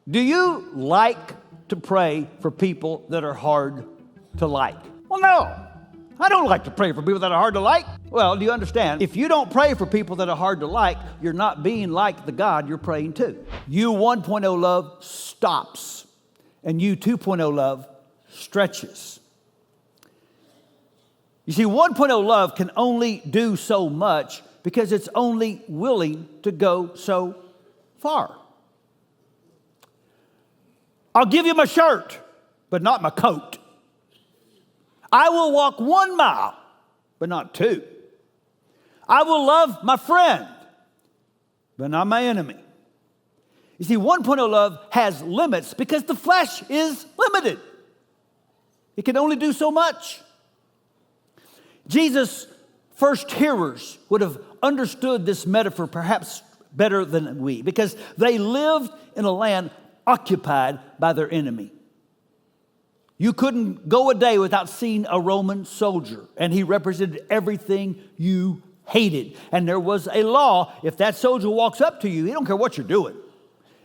Do you like to pray for people that are hard to like? Well, no. I don't like to pray for people that are hard to like. Well, do you understand? If you don't pray for people that are hard to like, you're not being like the God you're praying to. You 1.0 love stops, and you 2.0 love stretches. You see, 1.0 love can only do so much because it's only willing to go so far. I'll give you my shirt, but not my coat. I will walk 1 mile, but not 2. I will love my friend, but not my enemy. You see, 1.0 love has limits because the flesh is limited. It can only do so much. Jesus' first hearers would have understood this metaphor perhaps better than we, because they lived in a land occupied by their enemy. You couldn't go a day without seeing a Roman soldier, and he represented everything you hated. And there was a law: if that soldier walks up to you, he don't care what you're doing,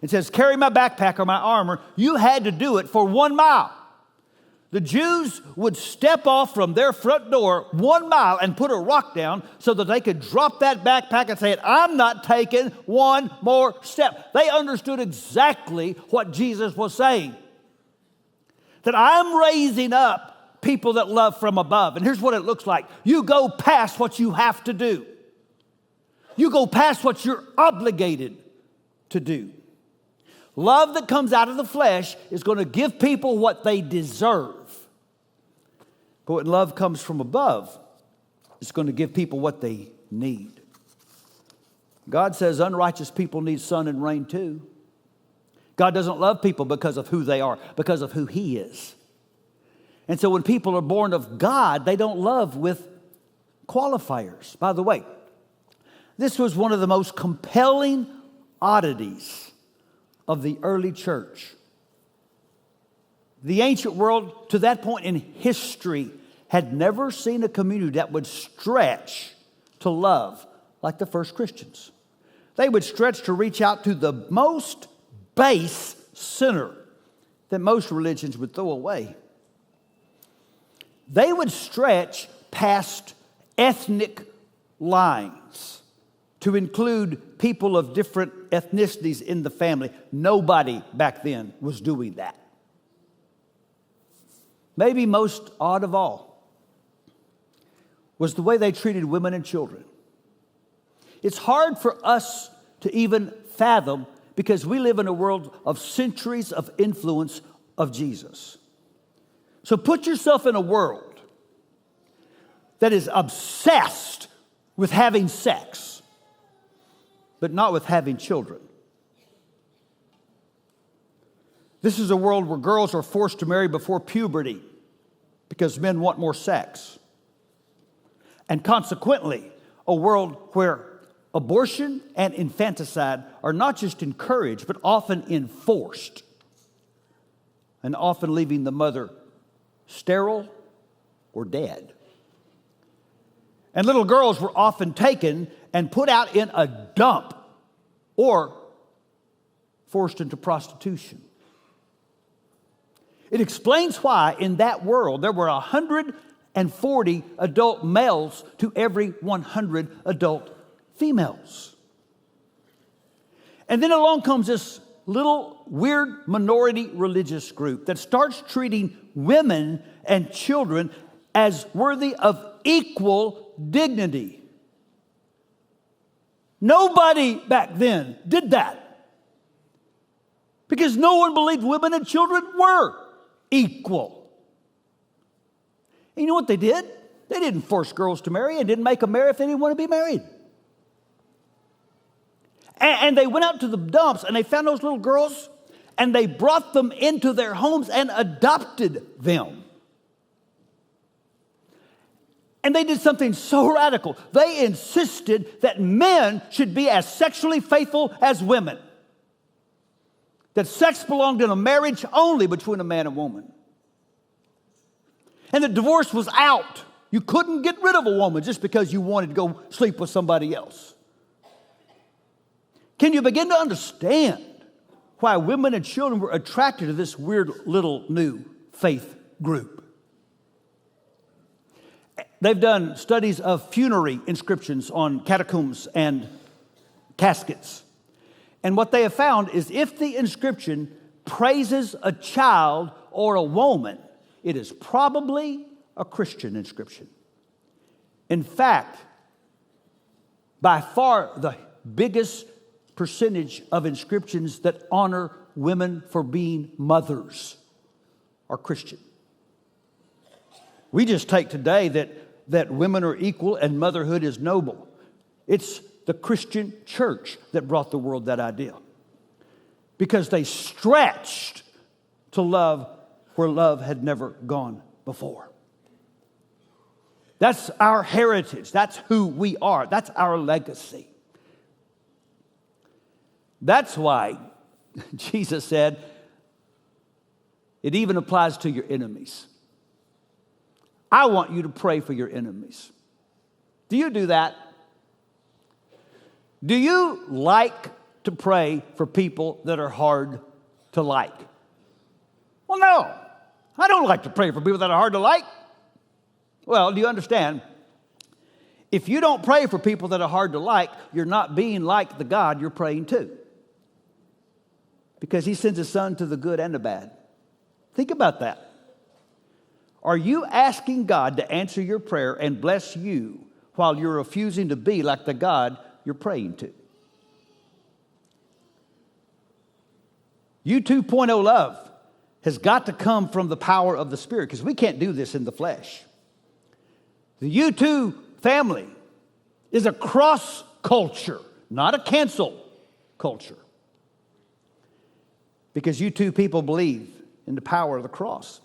and says, "Carry my backpack or my armor," you had to do it for 1 mile. The Jews would step off from their front door 1 mile and put a rock down so that they could drop that backpack and say, "I'm not taking one more step." They understood exactly what Jesus was saying. That I'm raising up people that love from above. And here's what it looks like. You go past what you have to do. You go past what you're obligated to do. Love that comes out of the flesh is going to give people what they deserve. But when love comes from above, it's going to give people what they need. God says unrighteous people need sun and rain too. God doesn't love people because of who they are, because of who He is. And so when people are born of God, they don't love with qualifiers. By the way, this was one of the most compelling oddities of the early church. The ancient world, to that point in history, had never seen a community that would stretch to love like the first Christians. They would stretch to reach out to the most base sinner that most religions would throw away. They would stretch past ethnic lines to include people of different ethnicities in the family. Nobody back then was doing that. Maybe most odd of all was the way they treated women and children. It's hard for us to even fathom because we live in a world of centuries of influence of Jesus. So put yourself in a world that is obsessed with having sex, but not with having children. This is a world where girls are forced to marry before puberty because men want more sex. And consequently, a world where abortion and infanticide are not just encouraged, but often enforced, and often leaving the mother sterile or dead. And little girls were often taken and put out in a dump or forced into prostitution. It explains why in that world there were 140 adult males to every 100 adult females. And then along comes this little weird minority religious group that starts treating women and children as worthy of equal dignity. Nobody back then did that because no one believed women and children were equal. And you know what they did? They didn't force girls to marry and didn't make them marry if they didn't want to be married. And they went out to the dumps and they found those little girls and they brought them into their homes and adopted them. And they did something so radical. They insisted that men should be as sexually faithful as women. That sex belonged in a marriage only between a man and woman. And that divorce was out. You couldn't get rid of a woman just because you wanted to go sleep with somebody else. Can you begin to understand why women and children were attracted to this weird little new faith group. They've done studies of funerary inscriptions on catacombs and caskets. And what they have found is if the inscription praises a child or a woman, it is probably a Christian inscription. In fact, by far the biggest percentage of inscriptions that honor women for being mothers are Christian. We just take today that women are equal and motherhood is noble. It's the Christian church that brought the world that idea, because they stretched to love where love had never gone before. That's our heritage. That's who we are. That's our legacy. That's why Jesus said it even applies to your enemies. I want you to pray for your enemies. Do you do that? Do you like to pray for people that are hard to like? Well, no. I don't like to pray for people that are hard to like. Well, do you understand? If you don't pray for people that are hard to like, you're not being like the God you're praying to. Because he sends his son to the good and the bad. Think about that. Are you asking God to answer your prayer and bless you while you're refusing to be like the God you're praying to? You 2.0 love has got to come from the power of the Spirit, because we can't do this in the flesh. The U2 family is a cross culture, not a cancel culture. Because U2 people believe in the power of the cross.